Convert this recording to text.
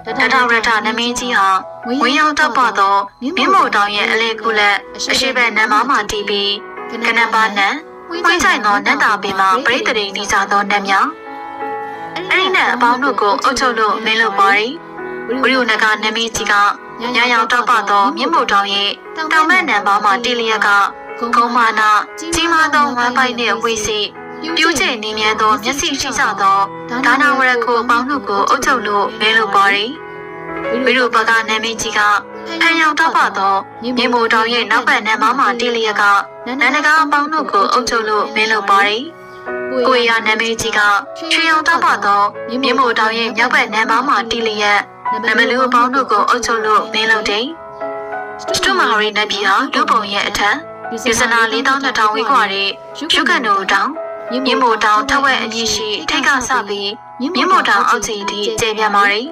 တထရထနမင်းကြီးဟာဝင်းရောက်တော့ပေါ်သောမြင်းမို့တောင်ရဲ့အလေကူလက်အရှိဘက်နံမားမှတီးပြီးကနပါနံဝင်းဆိုင်သောနတ်တာပင်မှာပရိသတ်တွေနေကြသောနတ်များအဲ့ဒီနတ်အပေါင်းတို့ကိုအုပ်ချုပ်လို့မင်းလို့ပါရီဝိရုဏကနမင်းကြီးကညရောက်တော့ပေါ်သောမြင်းမို့တောင်ရဲ့တောင်ဘက်နံပါးမှတီးလျက်ကကုန်းမာနာကြီးမားသောဝမ်းပိုက်နှင့်ဝိစီပြူးကျိန်နေမြဲသောမျက်စိရှိကြသောဒါနာဝရကိုအပေါင်းတို့ကိုအုပ်ချုပ်လို့မင်းလို့ပါရီဝိရုပကနမင်းကြီးကဖန်ရောက်တော့ပါသောမြင်းမို့တောင်ရဲ့နောက်ဘက်နံပါးမှတီးလျက်ကနန္ဒကားအပေါင်းတို့ကိုအုပ်ချုပ်လို့မင်းလို့ပါရီကိုရနမင်းကြီးကချွေအောင်တော့ပါသောမြင်းမို့တောင်ရဲ့မြောက်ဘက်နံပါးမှတီးလျက်နမလူအပေါင်းတို့ကိုအုပ်ချုပ်လို့မင်းလို့တယ်စတုမာရီနတ်ပြည်ဟာလူပုံရဲ့အထက်ယူဇနာ4200ဝေးကွာတဲ့ရှုကန်တို့တောင်မြင်းမို့တောင်ထက်ဝက်အမြင့်ရှိထိတ်ကစပြီးမြင်းမို့တောင်အောက်ခြေထိကျေပြန့်ပါရီ